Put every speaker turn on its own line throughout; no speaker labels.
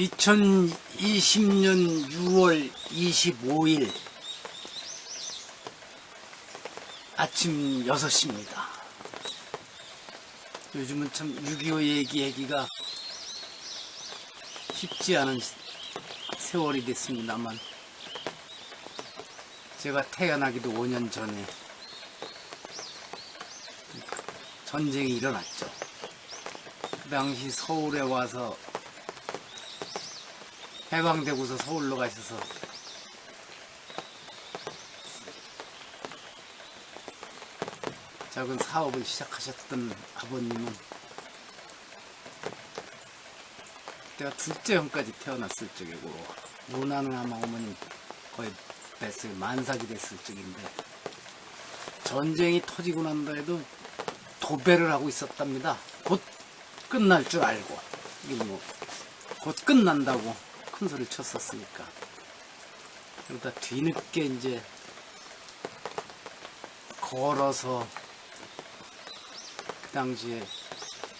2020년 6월 25일 아침 6시입니다. 요즘은 참 6.25 얘기하기가 쉽지 않은 세월이 됐습니다만, 제가 태어나기도 5년 전에 전쟁이 일어났죠. 그 당시 서울에 와서 해방되고서 서울로 가셔서 작은 사업을 시작하셨던 아버님은 제가 둘째 형까지 태어났을 적이고, 누나는 아마 어머님 거의 뱃속에 만삭이 됐을 적인데, 전쟁이 터지고 난다 해도 도배를 하고 있었답니다. 곧 끝날 줄 알고, 이게 뭐 곧 끝난다고 큰 소리를 쳤었으니까. 그러다 뒤늦게 이제 걸어서 그 당시에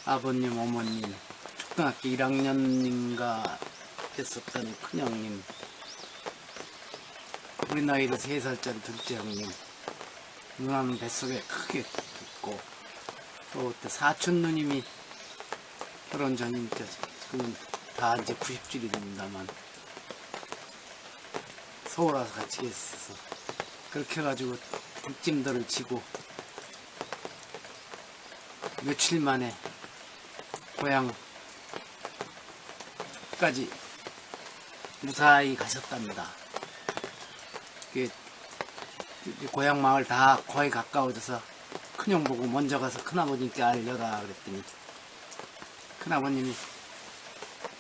아버님, 어머님, 초등학교 1학년인가 됐었던 큰형님, 우리 나이로 3살짜리 둘째 형님, 누나는 뱃속에 크게 있고, 또 그때 사촌 누님이 결혼 전이니까 지금은 다 이제 90줄이 됩니다만, 서울 와서 같이 있어서 그렇게 해가지고 뒷짐들을 지고 며칠 만에 고향까지 무사히 가셨답니다. 고향 마을 다 거의 가까워져서 큰형 보고 먼저 가서 큰아버님께 알려라 그랬더니, 큰아버님이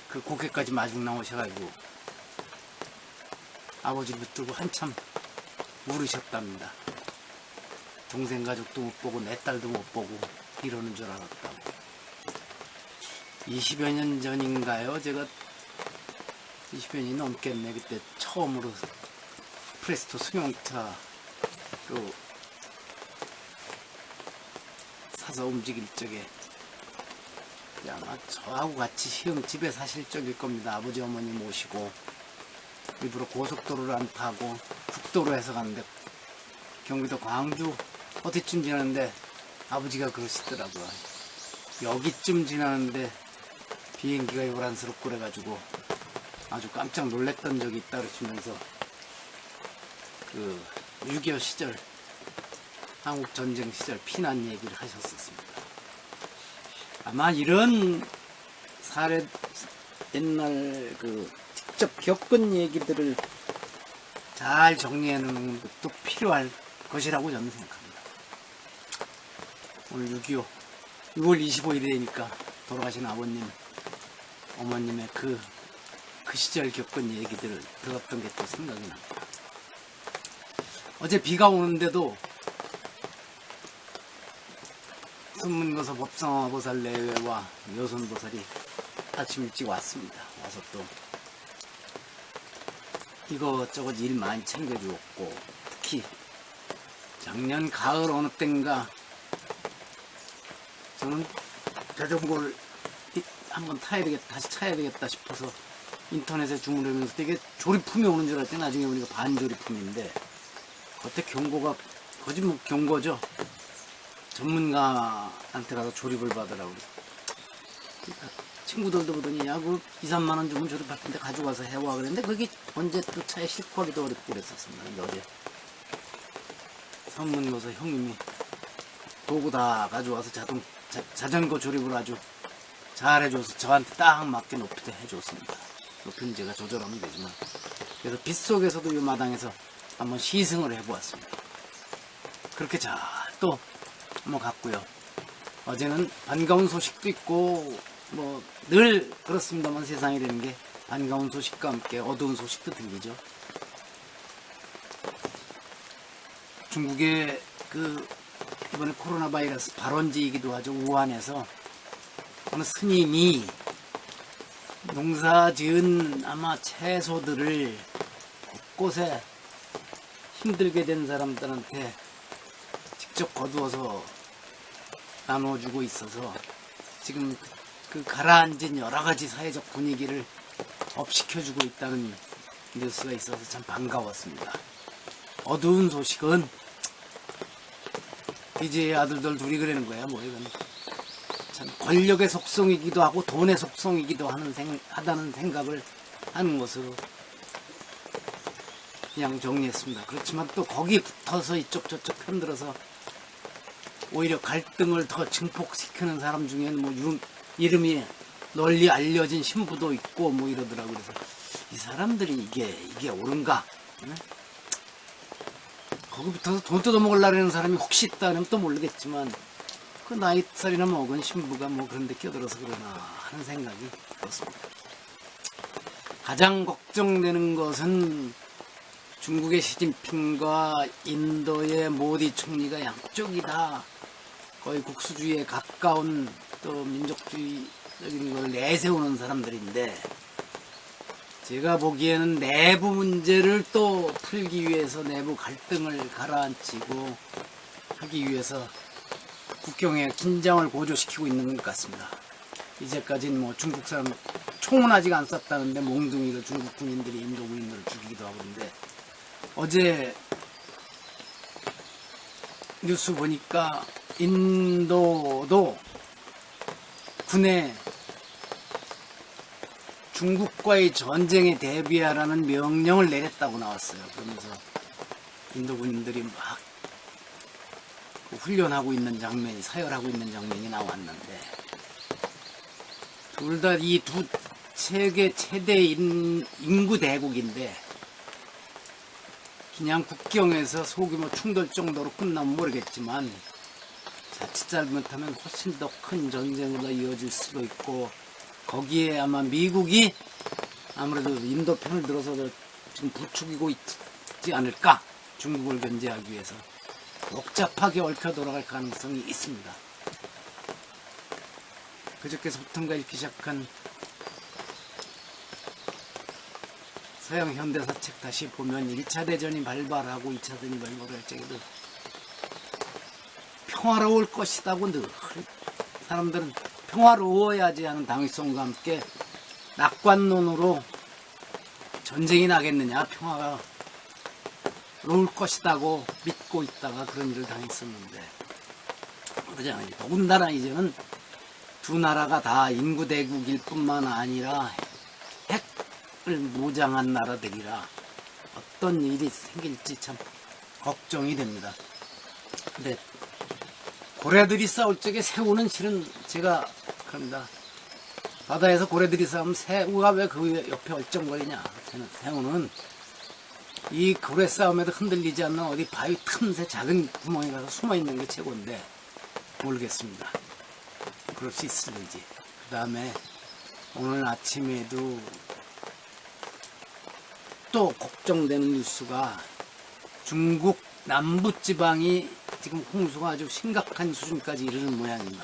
그 고개까지 마중 나오셔가지고 아버지 붙들고 한참 울으셨답니다. 동생 가족도 못 보고 내 딸도 못 보고 이러는 줄 알았다고. 20여 년 전인가요? 제가 20여 년이 넘겠네. 그때 처음으로 프레스토 승용차 또 사서 움직일 적에, 아마 저하고 같이 형 집에 사실 적일 겁니다. 아버지 어머니 모시고 일부러 고속도로를 안 타고 국도로해서 갔는데, 경기도 광주 어디쯤 지나는데 아버지가 그러시더라고요. 여기쯤 지나는데 비행기가 요란스럽고 그래가지고 아주 깜짝 놀랐던 적이 있다 그러시면서, 그 6.25 시절, 한국 전쟁 시절 피난 얘기를 하셨었습니다. 아마 이런 사례, 옛날 그 직접 겪은 얘기들을 잘 정리해 놓는 것도 필요할 것이라고 저는 생각합니다. 오늘 6.25 6월 25일이니까 돌아가신 아버님, 어머님의 그 시절 겪은 얘기들을 들었던 게 또 생각이 납니다. 어제 비가 오는데도 순문거서 법성화보살 내외와 여손보살이 아침 일찍 왔습니다. 와서 또 이것저것 일 많이 챙겨주었고, 특히 작년 가을 어느 땐가 저는 자전거를 한번 타야 되겠다, 다시 타야 되겠다 싶어서 인터넷에 주문하면서 되게 조립품이 오는 줄 알았더니 나중에 보니까 반조립품인데, 겉에 경고가 거짓 뭐 경고죠. 전문가한테 가서 조립을 받으라고. 친구들도 보더니, 야, 그 2, 3만원 주면 조립할 텐데 가져가서 해와 그랬는데, 그게 언제 또 차에 싣고 하기도 어렵고 그랬었습니다. 근데 어제 선문고서 형님이 도구 다 가져와서 자전거 조립을 아주 잘 해줘서 저한테 딱 맞게 높이도 해줬습니다. 높이는 제가 조절하면 되지만. 그래서 빗속에서도 이 마당에서 한번 시승을 해보았습니다. 그렇게 잘 또 한번 갔고요. 어제는 반가운 소식도 있고, 뭐 늘 그렇습니다만 세상이라는 게 반가운 소식과 함께 어두운 소식도 들리죠. 중국의 그 이번에 코로나 바이러스 발원지이기도 하죠. 우한에서 어느 스님이 농사 지은 아마 채소들을 곳곳에 힘들게 된 사람들한테 직접 거두어서 나눠주고 있어서 지금 그 가라앉은 여러 가지 사회적 분위기를 업시켜주고 있다는 뉴스가 있어서 참 반가웠습니다. 어두운 소식은 BJ 아들들 둘이 그러는 거야. 뭐 이건 참 권력의 속성이기도 하고 돈의 속성이기도 하다는 생각을 하는 것으로 그냥 정리했습니다. 그렇지만 또 거기 붙어서 이쪽 저쪽 편들어서 오히려 갈등을 더 증폭시키는 사람 중에는 뭐 이름이 널리 알려진 신부도 있고 뭐 이러더라고요. 그래서 이 사람들이 이게 옳은가? 응? 거기 붙어서 돈 뜯어먹으려는 사람이 혹시 있다면 또 모르겠지만 그 나이살이나 먹은 신부가 뭐 그런데 끼어들어서 그러나 하는 생각이 들었습니다. 가장 걱정되는 것은 중국의 시진핑과 인도의 모디 총리가 양쪽이 다 거의 국수주의에 가까운 또 민족주의적인 걸 내세우는 사람들인데 제가 보기에는 내부 문제를 또 풀기 위해서 내부 갈등을 가라앉히고 하기 위해서 국경에 긴장을 고조시키고 있는 것 같습니다. 이제까지는 뭐 중국 사람 총은 아직 안 쐈다는데 몽둥이로 중국 군인들이 인도 군인들을 죽이기도 하고 있는데 어제 뉴스 보니까 인도도 군에 중국과의 전쟁에 대비하라는 명령을 내렸다고 나왔어요. 그러면서 인도 군인들이 막 훈련하고 있는 장면이, 사열하고 있는 장면이 나왔는데 둘 다 이 두 세계 최대 인구 대국인데 그냥 국경에서 소규모 충돌 정도로 끝나면 모르겠지만 자칫 잘못하면 훨씬 더 큰 전쟁으로 이어질 수도 있고 거기에 아마 미국이 아무래도 인도 편을 들어서 지금 부추기고 있지 않을까. 중국을 견제하기 위해서 복잡하게 얽혀 돌아갈 가능성이 있습니다. 그저께서부터인가 읽기 시작한 서양 현대사 책 다시 보면 1차 대전이 발발하고 2차 대전이 발발할 적에도 평화로울 것이다고 늘 사람들은 평화로워야지 하는 당위성과 함께 낙관론으로 전쟁이 나겠느냐 평화가 로울 것이다고 믿고 있다가 그런 일을 당했었는데 그러지 않아요. 더군다나 이제는 두 나라가 다 인구 대국일 뿐만 아니라 핵을 무장한 나라들이라 어떤 일이 생길지 참 걱정이 됩니다. 근데 고래들이 싸울 적에 새우는 실은 제가 그럽니다. 바다에서 고래들이 싸우면 새우가 왜 그 옆에 얼쩡거리냐. 새우는 이 고래 싸움에도 흔들리지 않는 어디 바위 틈새 작은 구멍에 가서 숨어있는 게 최고인데 모르겠습니다. 그럴 수 있을는지. 그 다음에 오늘 아침에도 또 걱정되는 뉴스가 중국 남부지방이 지금 홍수가 아주 심각한 수준까지 이르는 모양입니다.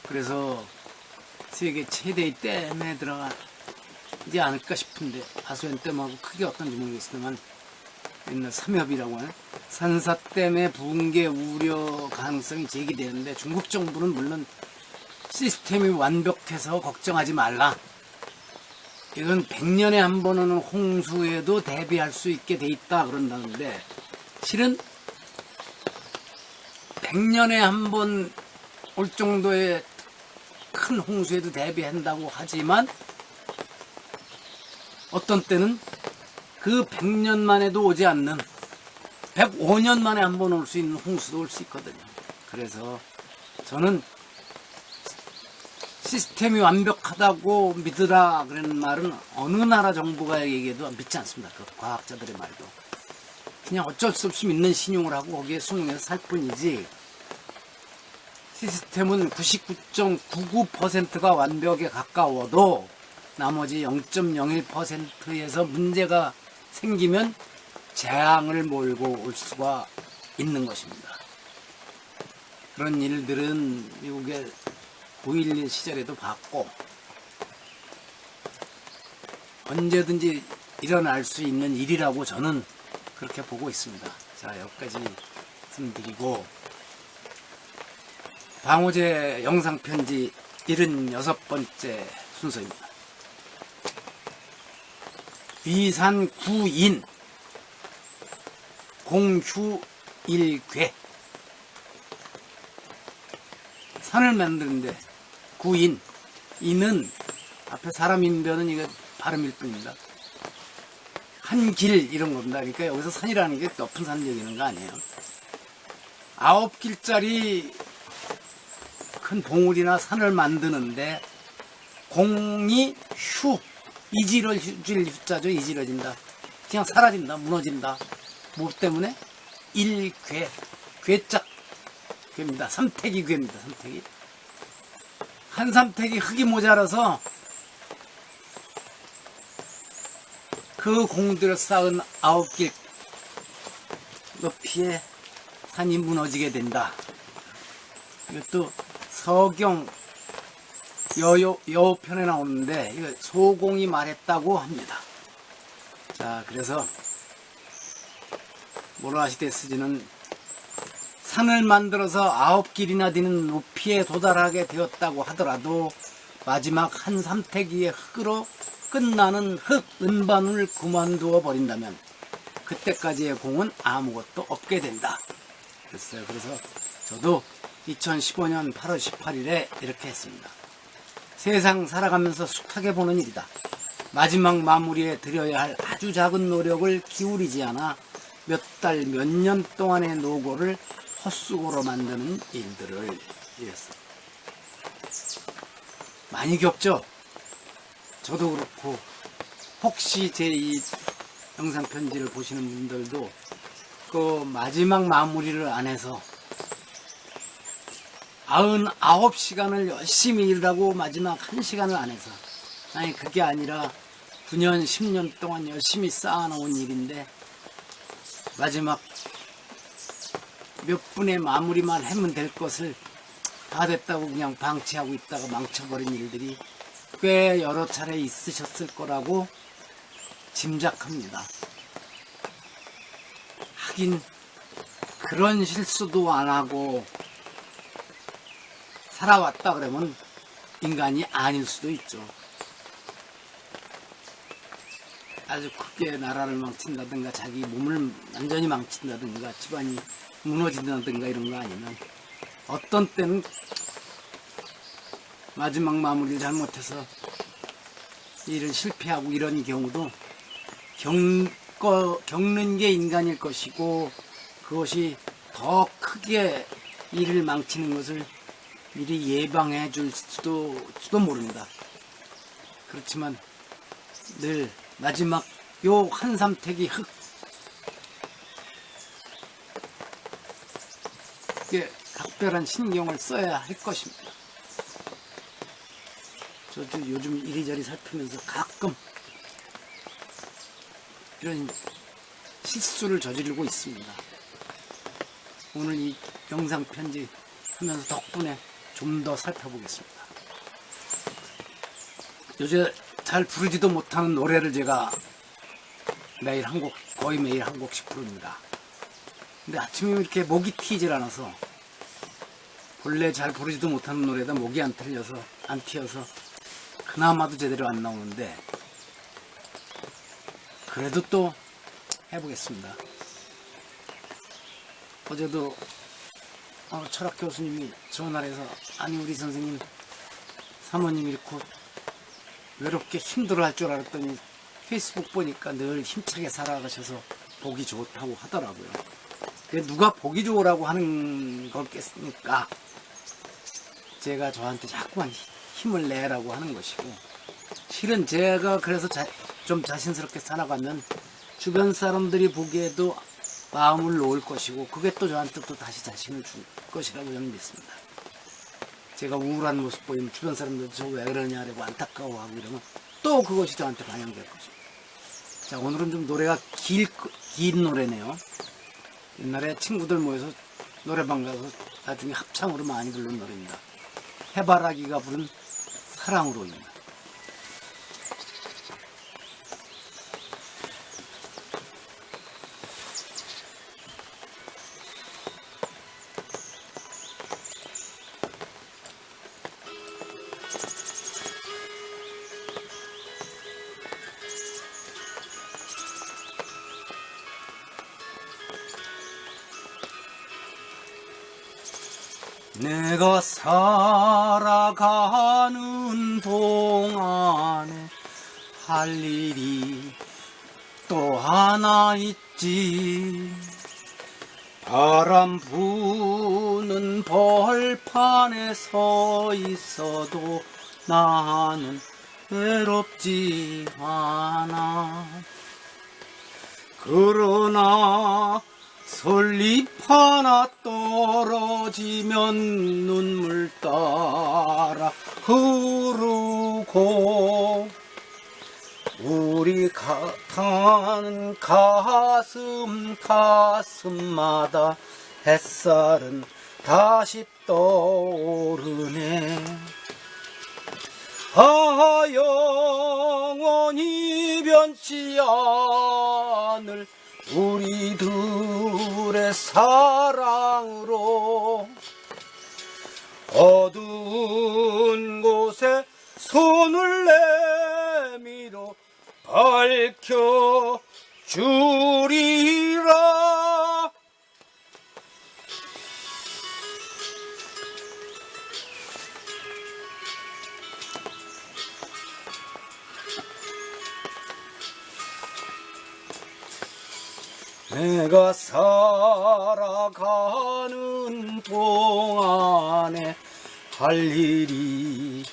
그래서 세계 최대의 댐에 들어가지 않을까 싶은데 아소연 댐하고 크게 어떤지 모르겠지만 옛날 삼협이라고 하는 산사댐의 붕괴 우려 가능성이 제기되는데 중국 정부는 물론 시스템이 완벽해서 걱정하지 말라. 이건 100년에 한 번 오는 홍수에도 대비할 수 있게 돼 있다 그런다는데 실은 100년에 한 번 올 정도의 큰 홍수에도 대비한다고 하지만 어떤 때는 그 100년 만에도 오지 않는 105년 만에 한 번 올 수 있는 홍수도 올 수 있거든요. 그래서 저는 시스템이 완벽하다고 믿으라 그러는 말은 어느 나라 정부가 얘기해도 믿지 않습니다. 그 과학자들의 말도. 그냥 어쩔 수 없이 믿는 신용을 하고 거기에 순응해서 살 뿐이지 시스템은 99.99%가 완벽에 가까워도 나머지 0.01%에서 문제가 생기면 재앙을 몰고 올 수가 있는 것입니다. 그런 일들은 미국의 9.11 시절에도 봤고 언제든지 일어날 수 있는 일이라고 저는 그렇게 보고 있습니다. 자, 여기까지 말씀드리고 방호제 영상편지 76번째 순서입니다. 위산 구인 공휴일괴. 산을 만드는데 구인, 인은 앞에 사람 인변은 이거 발음일 뿐입니다. 한 길 이런 겁니다. 그러니까 여기서 산이라는 게 높은 산 얘기는 거 아니에요. 9길짜리 큰 봉우리나 산을 만드는데 공이 휴, 이지럴 휴질 휴자죠. 이지러진다. 그냥 사라진다. 무너진다. 뭐 때문에? 일괴. 괴짝 괴입니다. 삼태기 괴입니다. 삼태기. 한 삼태기 흙이 모자라서 그 공들여 쌓은 9길 높이의 산이 무너지게 된다. 이것도 서경 여편에 나오는데 이거 소공이 말했다고 합니다. 자, 그래서 모라시데스지는 산을 만들어서 9길이나 되는 높이에 도달하게 되었다고 하더라도 마지막 한 삼태기의 흙으로 끝나는 흙 은반을 그만두어 버린다면 그때까지의 공은 아무것도 없게 된다. 그랬어요. 그래서 저도 2015년 8월 18일에 이렇게 했습니다. 세상 살아가면서 숱하게 보는 일이다. 마지막 마무리에 들여야 할 아주 작은 노력을 기울이지 않아 몇 달, 몇 년 동안의 노고를 헛수고로 만드는 일들을 이랬어요. 많이 겪죠? 저도 그렇고 혹시 제 이 영상 편지를 보시는 분들도 그 마지막 마무리를 안 해서 99시간을 열심히 일하고 마지막 1시간을 안 해서, 아니 그게 아니라 9년 10년 동안 열심히 쌓아놓은 일인데 마지막 몇 분의 마무리만 하면 될 것을 다 됐다고 그냥 방치하고 있다가 망쳐버린 일들이 꽤 여러 차례 있으셨을 거라고 짐작합니다. 하긴 그런 실수도 안 하고 살아왔다 그러면 인간이 아닐 수도 있죠. 아주 크게 나라를 망친다든가 자기 몸을 완전히 망친다든가 집안이 무너진다든가 이런 거 아니면 어떤 때는 마지막 마무리를 잘못해서 일을 실패하고 이런 경우도 겪는 게 인간일 것이고 그것이 더 크게 일을 망치는 것을 미리 예방해 줄 수도 모릅니다. 그렇지만 늘 마지막 요 한삼태기 흙 에 각별한 신경을 써야 할 것입니다. 저도 요즘 이리저리 살피면서 가끔 이런 실수를 저지르고 있습니다. 오늘 이 영상 편지 하면서 덕분에 좀 더 살펴보겠습니다. 요새 잘 부르지도 못하는 노래를 제가 매일 한 곡, 거의 매일 한 곡씩 부릅니다. 근데 아침에 이렇게 목이 트이질 않아서 본래 잘 부르지도 못하는 노래다 목이 안 튀어서 그나마도 제대로 안 나오는데 그래도 또 해보겠습니다. 어제도 철학 교수님이 전화해서 아니 우리 선생님 사모님 이렇게 외롭게 힘들어 할 줄 알았더니 페이스북 보니까 늘 힘차게 살아가셔서 보기 좋다고 하더라고요. 그게 누가 보기 좋으라고 하는 거겠습니까? 제가 저한테 자꾸만 힘을 내라고 하는 것이고 실은 제가 그래서 좀 자신스럽게 살아가면 주변 사람들이 보기에도 마음을 놓을 것이고 그게 또 저한테 또 다시 자신을 줄 것이라고 저는 믿습니다. 제가 우울한 모습 보이면 주변 사람들도 저 왜 그러냐고 안타까워하고 이러면 또 그것이 저한테 반영될 것입니다. 자, 오늘은 좀 노래가 긴 노래네요. 옛날에 친구들 모여서 노래방 가서 나중에 합창으로 많이 부른 노래입니다. 해바라기가 부른 사랑으로입니다. 내가 살아가는 동안에 할 일이 또 하나 있지. 바람 부는 벌판에 서 있어도 나는 외롭지 않아. 그러나 솔잎 하나 떨어지면 눈물 따라 흐르고 우리 타는 가슴마다 햇살은 다시 떠오르네. 아, 영원히 변치 않을 우리들의 사랑으로 어두운 곳에 손을 내밀어 밝혀주리라. 내가 살아가는 동안에 할 일이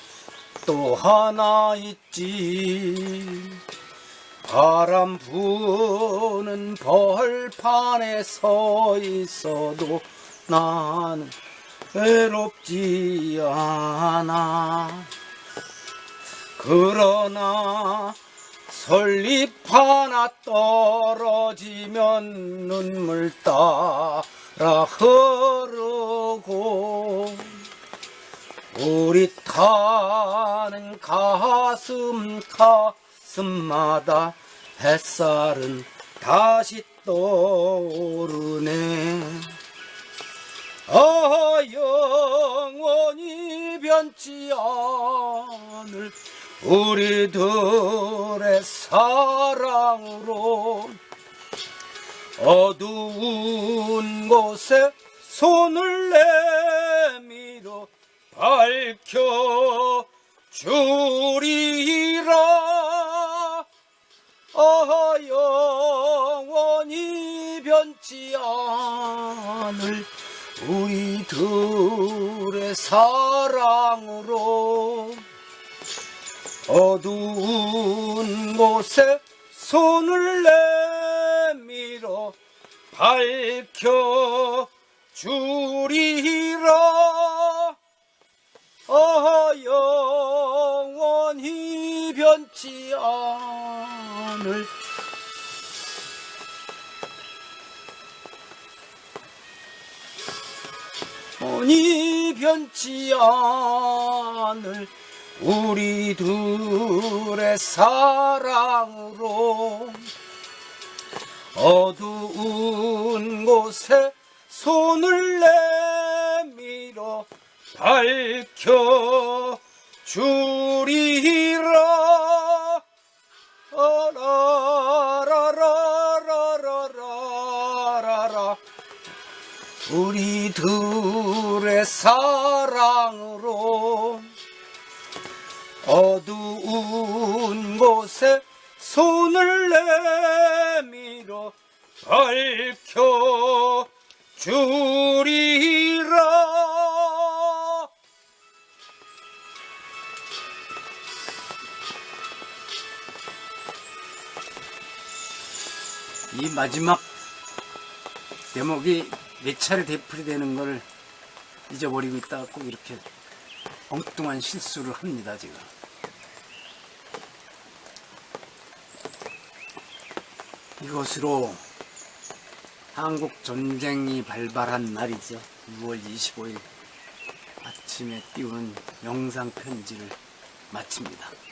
또 하나 있지. 바람 부는 벌판에 서 있어도 나는 외롭지 않아. 그러나 솔잎 하나 떨어지면 눈물 따라 흐르고 우리 타는 가슴마다 햇살은 다시 떠오르네. 아, 영원히 변치 않을 우리들의 사랑으로 어두운 곳에 손을 내밀어 밝혀주리라. 아, 영원히 변치 않을 우리들의 사랑으로 어두운 곳에 손을 내밀어 밝혀주리라. 아, 영원히 변치 않을 영원히 변치 않을 우리들의 사랑으로 어두운 곳에 손을 내밀어 밝혀주리라. 라라라라라라라. 우리들의 사랑으로 어두운 곳에 손을 내밀어 밝혀주리라. 이 마지막 대목이 몇 차례 되풀이 되는 걸 잊어버리고 있다가 꼭 이렇게 엉뚱한 실수를 합니다, 제가. 이것으로 한국 전쟁이 발발한 날이죠. 6월 25일 아침에 띄우는 영상 편지를 마칩니다.